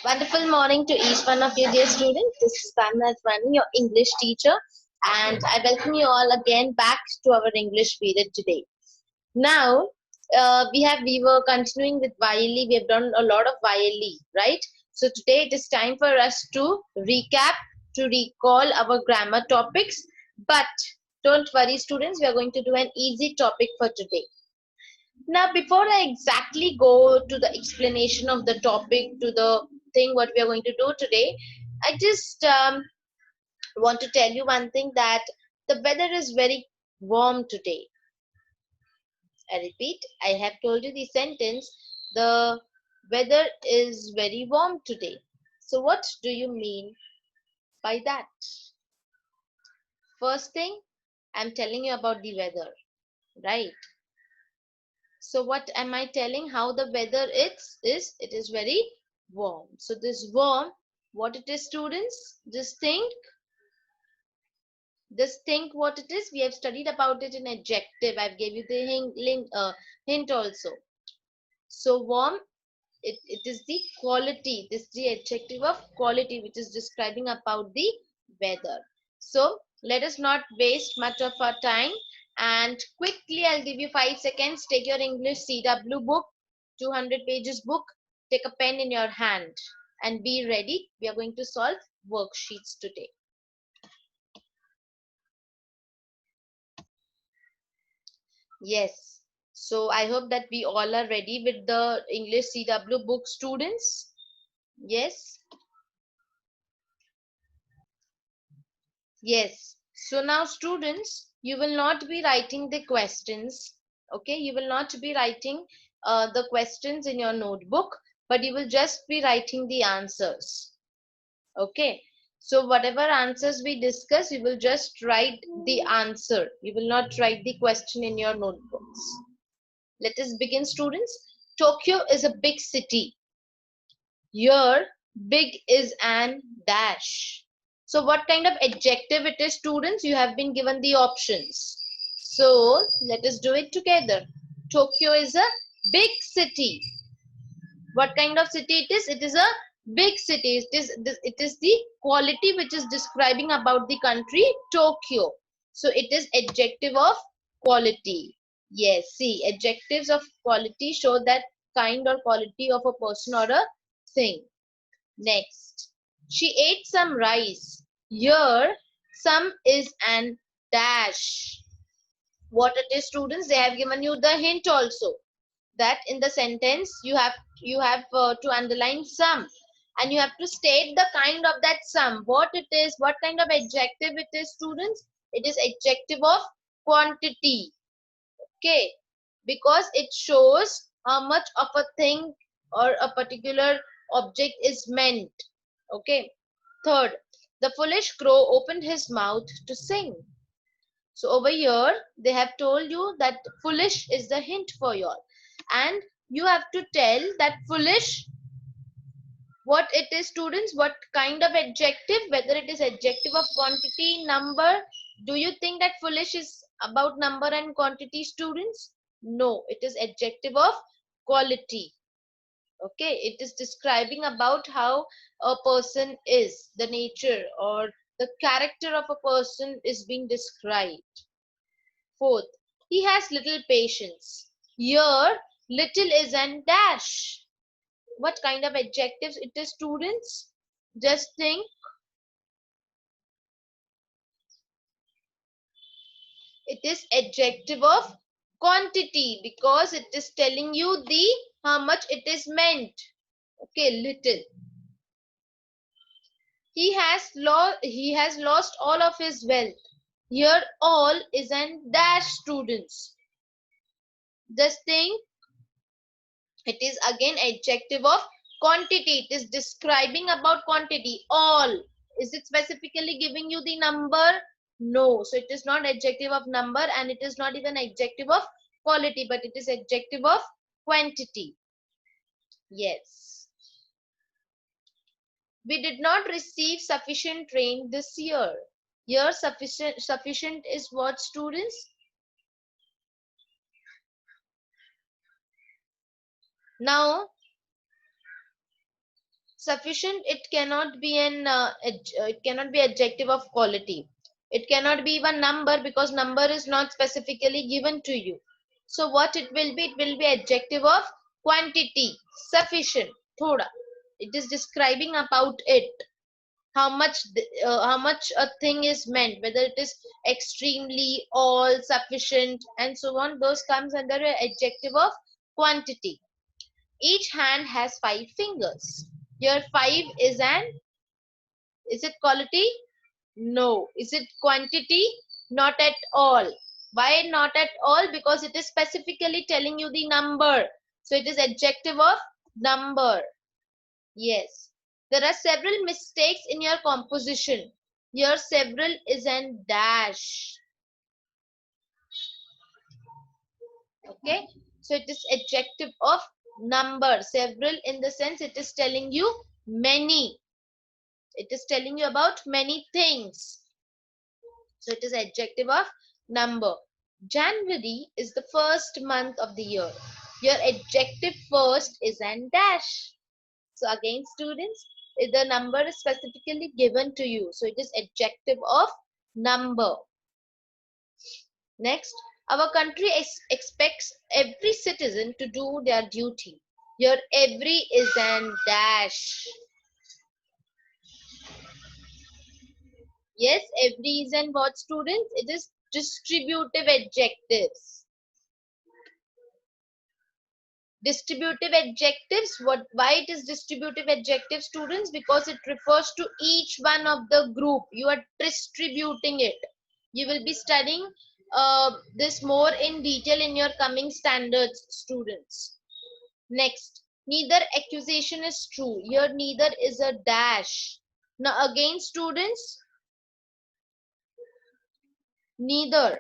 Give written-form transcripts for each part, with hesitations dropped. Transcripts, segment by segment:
Wonderful morning to each one of you, dear students. This is Pamela Advani, your English teacher, and I welcome you all again back to our English period today. Now, we were continuing with YLE. We have done a lot of YLE, right? So today it is time for us to recap, to recall our grammar topics. But don't worry, students. We are going to do an easy topic for today. Now, before I exactly go to the explanation of the topic, to the thing what we are going to do today, I just want to tell you one thing, that the weather is very warm today. I repeat, I have told you the sentence, the weather is very warm today. So what do you mean by that? First thing, I'm telling you about the weather, right? So what am I telling? How the weather is it is very warm. So this warm, what it is, students? Just think what it is. We have studied about it in adjective. I've gave you the hint also. So warm, it is the quality. This is the adjective of quality, which is describing about the weather. So let us not waste much of our time, and quickly I'll give you 5 seconds. Take your English CW book, 200 pages book, take a pen in your hand and be ready. We are going to solve worksheets today. Yes, so I hope that we all are ready with the English CW book, students. Yes. Yes. So now, students, you will not be writing the questions. Okay, you will not be writing the questions in your notebook, but you will just be writing the answers. Okay. So whatever answers we discuss, you will just write the answer. You will not write the question in your notebooks. Let us begin, students. Tokyo is a big city. Here, big is an dash. So what kind of adjective it is, students? You have been given the options. So let us do it together. Tokyo is a big city. What kind of city it is? It is a big city. It is the quality which is describing about the country Tokyo. So it is adjective of quality. Yes, see, adjectives of quality show that kind or quality of a person or a thing. Next, she ate some rice. Here, some is an dash. What it is, students? They have given you the hint also, that in the sentence you have to underline some, and you have to state the kind of that some. What it is? What kind of adjective it is, students? It is adjective of quantity. Okay, because it shows how much of a thing or a particular object is meant. Okay. Third, the foolish crow opened his mouth to sing. So over here they have told you that foolish is the hint for you all, and you have to tell that foolish what it is, students, what kind of adjective, whether it is adjective of quantity, number. Do you think that foolish is about number and quantity, students? No, it is adjective of quality. Okay, it is describing about how a person is, the nature or the character of a person is being described. Fourth, he has little patience. Here, little is an dash. What kind of adjectives it is, students? Just think. It is adjective of quantity, because it is telling you the how much it is meant. Okay, little. He has lost all of his wealth. Here, all is an dash, students. Just think. It is again adjective of quantity. It is describing about quantity. All. Is it specifically giving you the number? No. So it is not adjective of number, and it is not even adjective of quality, but it is adjective of quantity. Yes. We did not receive sufficient rain this year. Here, sufficient is what, students? Now, Sufficient, it cannot be it cannot be adjective of quality. It cannot be even number, because number is not specifically given to you. So what it will be? It will be adjective of quantity. Sufficient, thoda. It is describing about it, how much a thing is meant, whether it is extremely, all, sufficient, and so on. Those comes under an adjective of quantity. Each hand has 5 fingers. Here 5 is it quality? No. Is it quantity? Not at all. Why not at all? Because it is specifically telling you the number. So it is adjective of number. Yes. There are several mistakes in your composition. Here several is an dash. Okay. So it is adjective of number. Several in the sense it is telling you many. It is telling you about many things. So it is adjective of number. January is the first month of the year. Your adjective first is an dash. So again, students, if the number is specifically given to you, so it is adjective of number. Next, our country expects every citizen to do their duty. Your every is an dash. Yes, every is an what, students? It is distributive adjectives. Distributive adjectives, why it is distributive adjective, students? Because it refers to each one of the group. You are distributing it. You will be studying this more in detail in your coming standards, students. Next, neither accusation is true. Here neither is a dash. Now again, students, neither,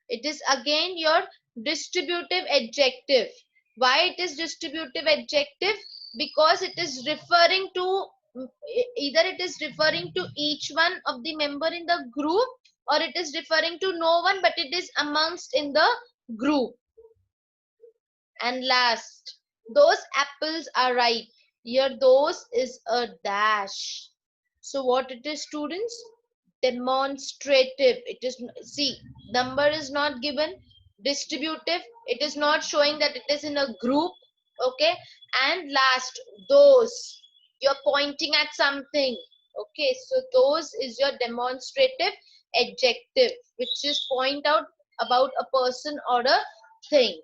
it is again your distributive adjective. Why it is distributive adjective? Because it is referring to, either it is referring to each one of the member in the group, or it is referring to no one, but it is amongst in the group. And last, those apples are ripe. Here those is a dash. So what it is, students? Demonstrative. It is, see, number is not given. Distributive, it is not showing that it is in a group. Okay. And last, those, you're pointing at something. Okay, so those is your demonstrative adjective, which is point out about a person or a thing.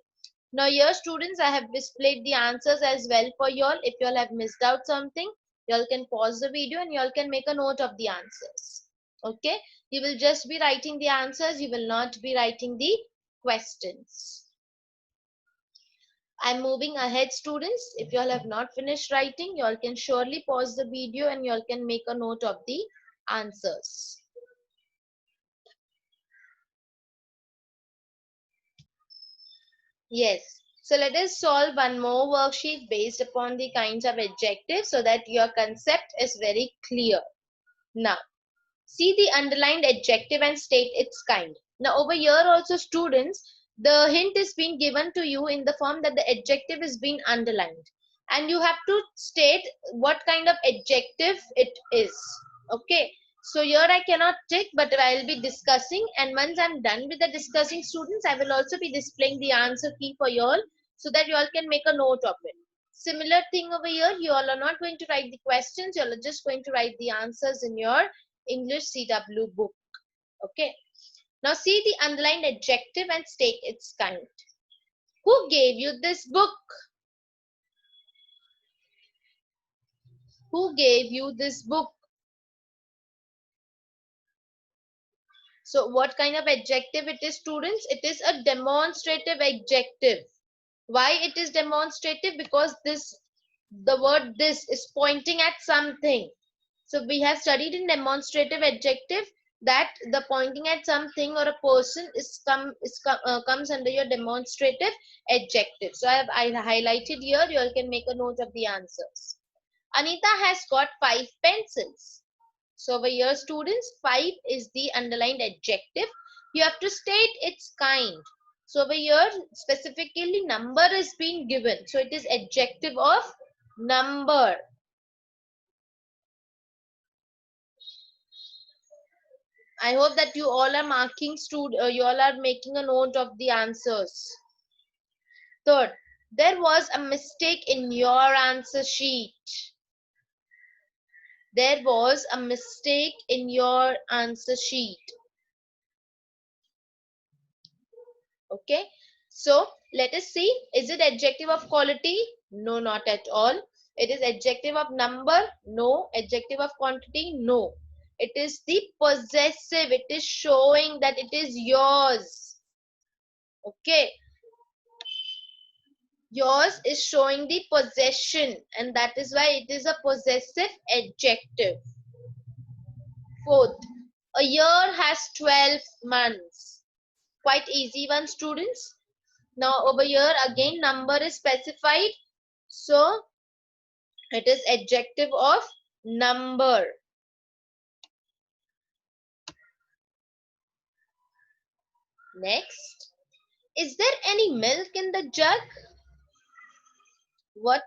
Now here, students, I have displayed the answers as well for you all. If you all have missed out something, you all can pause the video and you all can make a note of the answers. Okay, you will just be writing the answers. You will not be writing the questions. I'm moving ahead, students. If you all have not finished writing, you all can surely pause the video and you all can make a note of the answers. Yes. So let us solve one more worksheet based upon the kinds of adjectives so that your concept is very clear. Now, see the underlined adjective and state its kind. Now over here also, students, the hint is being given to you in the form that the adjective is being underlined. And you have to state what kind of adjective it is. Okay. So here I cannot tick, but I will be discussing. And once I'm done with the discussing, students, I will also be displaying the answer key for you all so that you all can make a note of it. Similar thing over here, you all are not going to write the questions. You all are just going to write the answers in your English CW book. Okay. Now see the underlined adjective and state its kind. Who gave you this book? Who gave you this book? So what kind of adjective it is, students? It is a demonstrative adjective. Why it is demonstrative? Because the word this is pointing at something. So we have studied in demonstrative adjective that the pointing at something or a person comes under your demonstrative adjective. So I highlighted here. You all can make a note of the answers. Anita has got 5 pencils. So over here, students, 5 is the underlined adjective. You have to state its kind. So over here, specifically number is being given. So it is adjective of number. I hope that you all are marking you all are making a note of the answers. Third, there was a mistake in your answer sheet. There was a mistake in your answer sheet. Okay, so let us see, is it adjective of quality? No, not at all. It is adjective of number? No. Adjective of quantity? No. It is the possessive. It is showing that it is yours. Okay, yours is showing the possession, and that is why it is a possessive adjective. Fourth, a year has 12 months. Quite easy one, students. Now over here again number is specified, so it is adjective of number. Next, is there any milk in the jug? What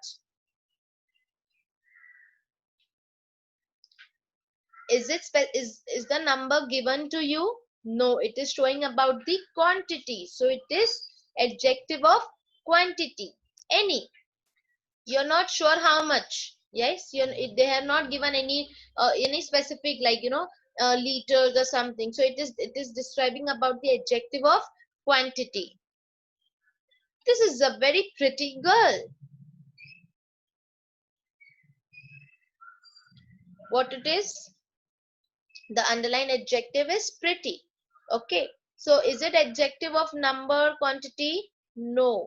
is it? Is the number given to you? No, it is showing about the quantity, so it is adjective of quantity. Any, you're not sure how much. Yes, they have not given any specific, like liters or something, so it is describing about the adjective of quantity. This is a very pretty girl. What it is? The underlined adjective is pretty. Okay, so is it adjective of number, quantity? No,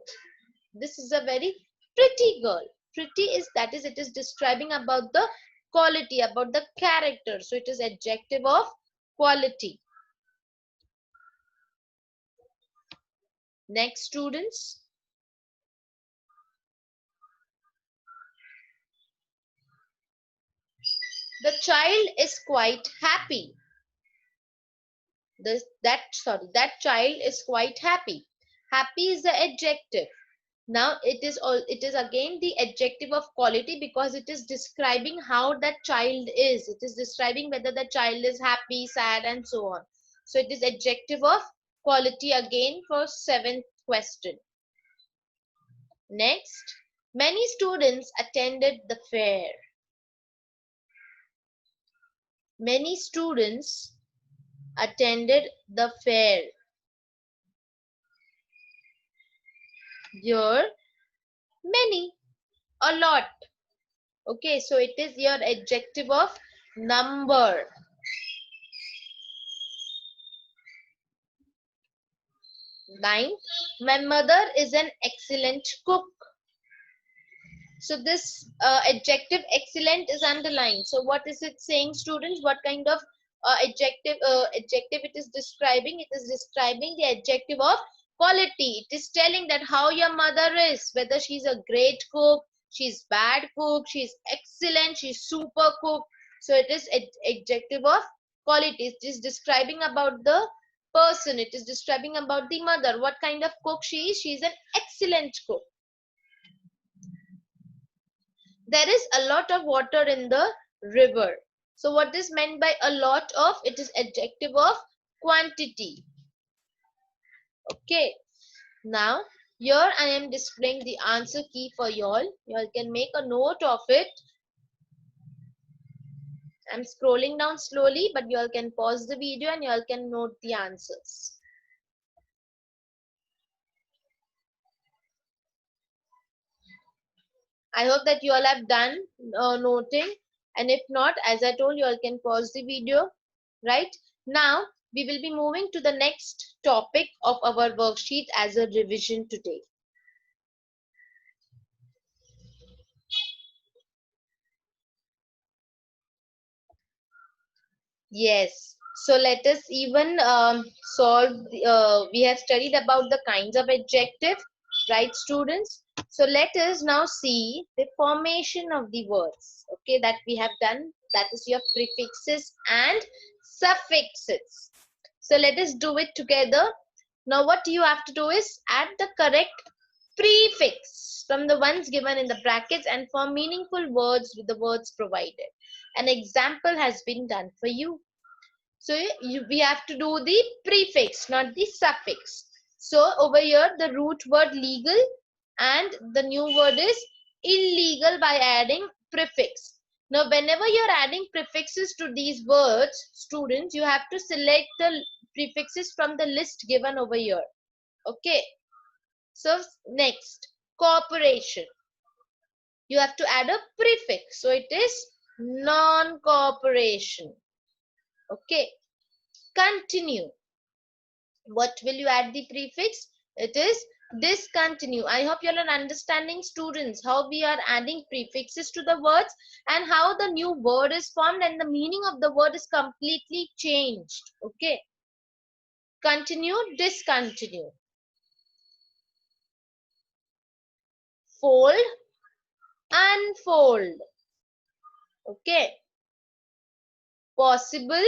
this is a very pretty girl. Pretty is, that is, it is describing about the quality, about the character, so it is adjective of quality. Next, students, the child is quite happy. That child is quite happy. Happy is the adjective. Now it is again the adjective of quality, because it is describing how that child is. It is describing whether the child is happy, sad, and so on. So it is adjective of quality again for 7th question. Next, many students attended the fair. Many students attended the fair. Here, many, a lot. Okay, so it is your adjective of number. 9, my mother is an excellent cook. So this adjective excellent is underlined. So what is it saying, students? What kind of adjective it is describing? It is describing the adjective of quality. It is telling that how your mother is, whether she's a great cook, she's bad cook, she's excellent, she's super cook. So it is adjective of quality. It is describing about the person. It is describing about the mother. What kind of cook she is? She is an excellent cook. There is a lot of water in the river. So what is meant by a lot of? It is adjective of quantity. Okay, now here I am displaying the answer key for y'all. Y'all can make a note of it. I'm scrolling down slowly, but y'all can pause the video and y'all can note the answers. I hope that you all have done noting, and if not, as I told you, all can pause the video. Right now, we will be moving to the next topic of our worksheet as a revision today. Yes, so let us even solve. We have studied about the kinds of adjective, right, students? So let us now see the formation of the words. Okay, that we have done. That is your prefixes and suffixes. So let us do it together. Now what you have to do is add the correct prefix from the ones given in the brackets and form meaningful words with the words provided. An example has been done for you. So we have to do the prefix, not the suffix. So over here the root word legal and the new word is illegal by adding prefix. Now whenever you're adding prefixes to these words, students, you have to select the prefixes from the list given over here. Okay. So next, cooperation. You have to add a prefix. So it is non-cooperation. Okay. Continue. What will you add the prefix? It is discontinue. I hope you all are understanding, students, how we are adding prefixes to the words and how the new word is formed and the meaning of the word is completely changed. Okay. Continue, discontinue. Fold, unfold. Okay. Possible,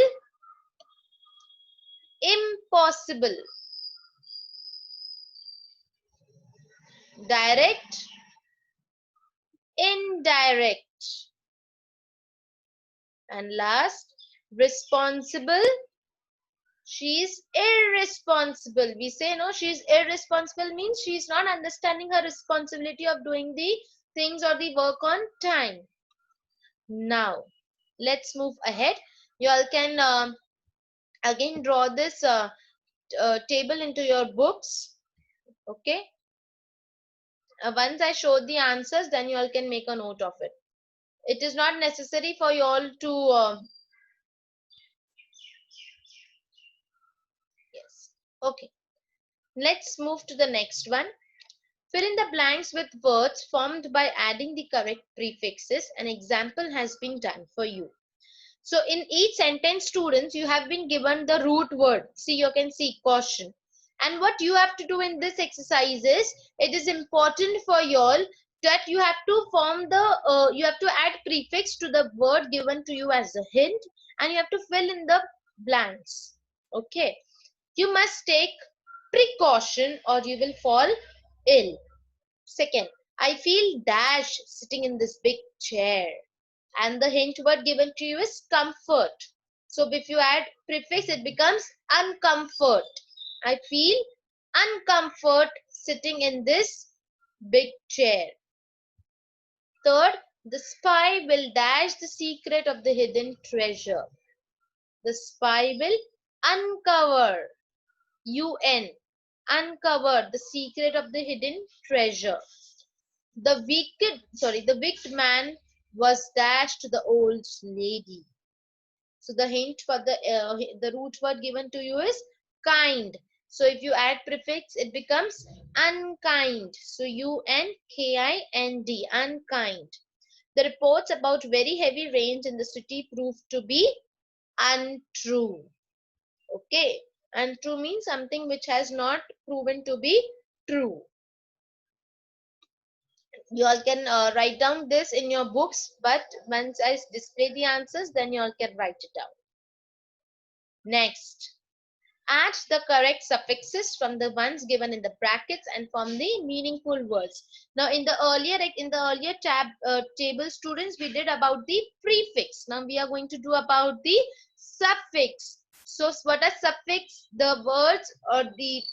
impossible. Direct, indirect. And last, responsible. She is irresponsible. We say no, she is irresponsible means she is not understanding her responsibility of doing the things or the work on time. Now, let's move ahead. You all can again draw this table into your books. Okay. Once I show the answers, then you all can make a note of it. It is not necessary for you all to yes. Okay. Let's move to the next one. Fill in the blanks with words formed by adding the correct prefixes. An example has been done for you. So in each sentence, students, you have been given the root word. See, you can see caution. And what you have to do in this exercise is, it is important for you all that you have to form the, you have to add prefix to the word given to you as a hint, and you have to fill in the blanks. Okay. You must take precaution or you will fall ill. Second, I feel dash sitting in this big chair. And the hint word given to you is comfort. So if you add prefix, it becomes uncomfort. I feel uncomfort sitting in this big chair. Third, the spy will dash the secret of the hidden treasure. The spy will uncover, uncover the secret of the hidden treasure. The wicked man was dashed to the old lady. So the hint for the root word given to you is kind. So if you add prefix, it becomes unkind. So UNKIND, unkind. The reports about very heavy rains in the city proved to be untrue. Okay, untrue means something which has not proven to be true. You all can write down this in your books, but once I display the answers, then you all can write it down. Next, add the correct suffixes from the ones given in the brackets and form the meaningful words. Now in the earlier table, students, we did about the prefix. Now we are going to do about the suffix. So what are suffix? The words or the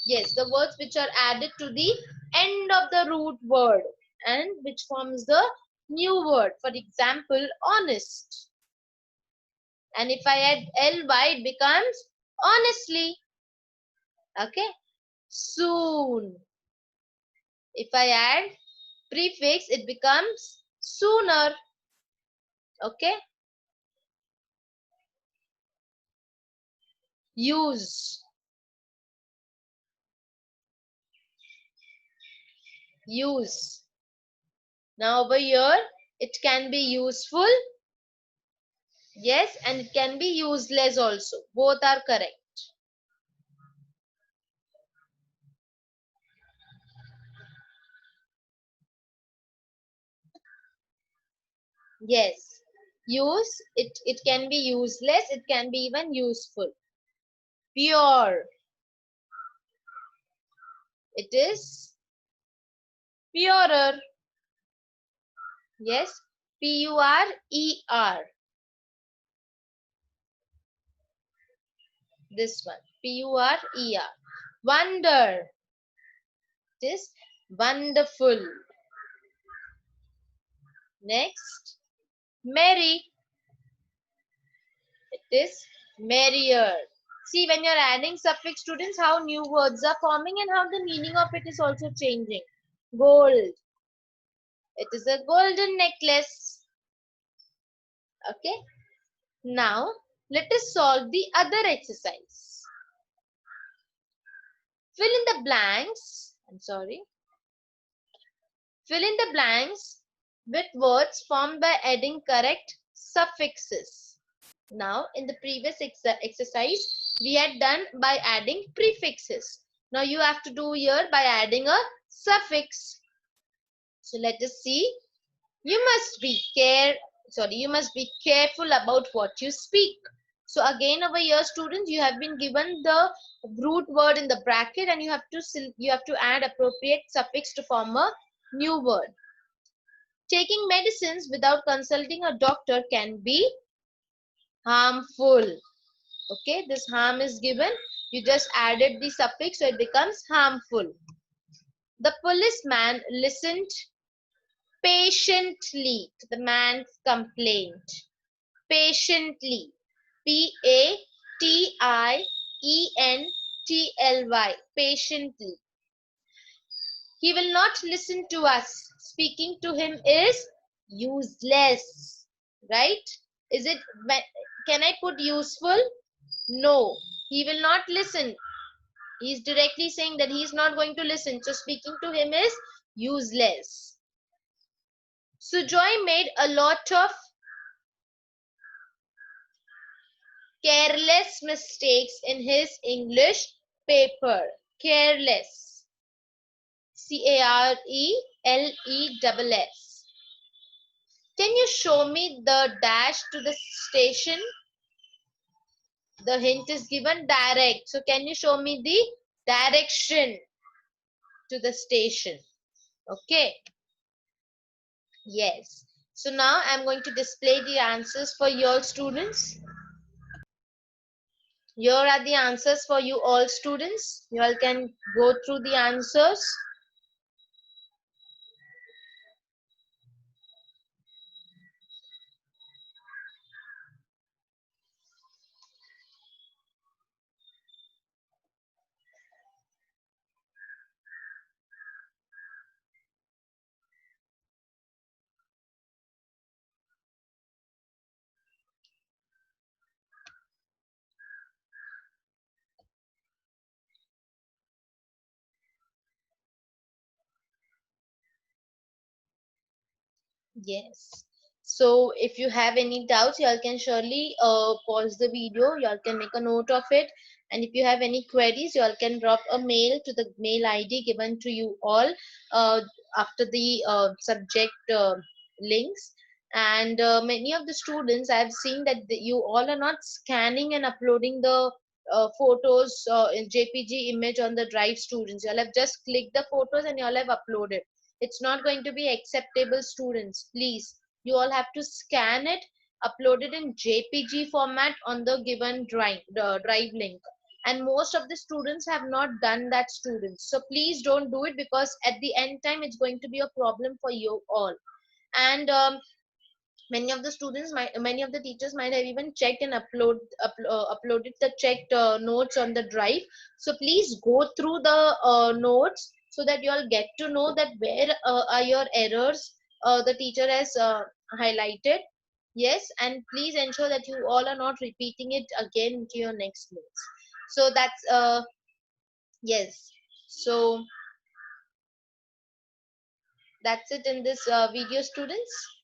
words which are added to the end of the root word and which forms the new word. For example, honest. And if I add ly, it becomes honestly. Okay. Soon. If I add prefix, it becomes sooner. Okay. Use. Use. Now over here, it can be useful. Yes, and it can be useless also. Both are correct. Yes. Use, it can be useless, it can be even useful. Pure. It is purer. Yes. Purer. This one, P-U-R-E-R. Wonder, it is wonderful. Next, merry, it is merrier. See, when you're adding suffix, students, how new words are forming and how the meaning of it is also changing. Gold, it is a golden necklace. Okay. Now, let us solve the other exercise. Fill in the blanks. I'm sorry. Fill in the blanks with words formed by adding correct suffixes. Now, in the previous exercise, we had done by adding prefixes. Now, you have to do here by adding a suffix. So, let us see. You must be careful about what you speak. So again over here, students, you have been given the root word in the bracket and you have to add appropriate suffix to form a new word. Taking medicines without consulting a doctor can be harmful. Okay, this harm is given. You just added the suffix, so it becomes harmful. The policeman listened patiently to the man's complaint. Patiently. P-A-T-I-E-N-T-L-Y. Patiently. He will not listen to us. Speaking to him is useless. Right? Is it? Can I put useful? No. He will not listen. He is directly saying that he is not going to listen. So speaking to him is useless. Sujoy made a lot of careless mistakes in his English paper. Careless. C-A-R-E-L-E-S-S. Can you show me the dash to the station? The hint is given direct. So can you show me the direction to the station? Okay. Yes. So now I'm going to display the answers for your students. Here are the answers for you all students. You all can go through the answers. Yes. So if you have any doubts, you all can surely pause the video. You all can make a note of it. And if you have any queries, you all can drop a mail to the mail ID given to you all after the subject links. And many of the students, I have seen that you all are not scanning and uploading the photos in JPG image on the drive. Students, you all have just clicked the photos and you all have uploaded. It's not going to be acceptable, students. Please, you all have to scan it, upload it in JPG format on the given drive link. And most of the students have not done that, students. So please don't do it, because at the end time it's going to be a problem for you all. And many of the students many of the teachers might have even checked and uploaded the checked notes on the drive. So please go through the notes, so that you all get to know that where are your errors the teacher has highlighted. Yes, and please ensure that you all are not repeating it again into your next notes. So that's yes, so that's it in this video, students.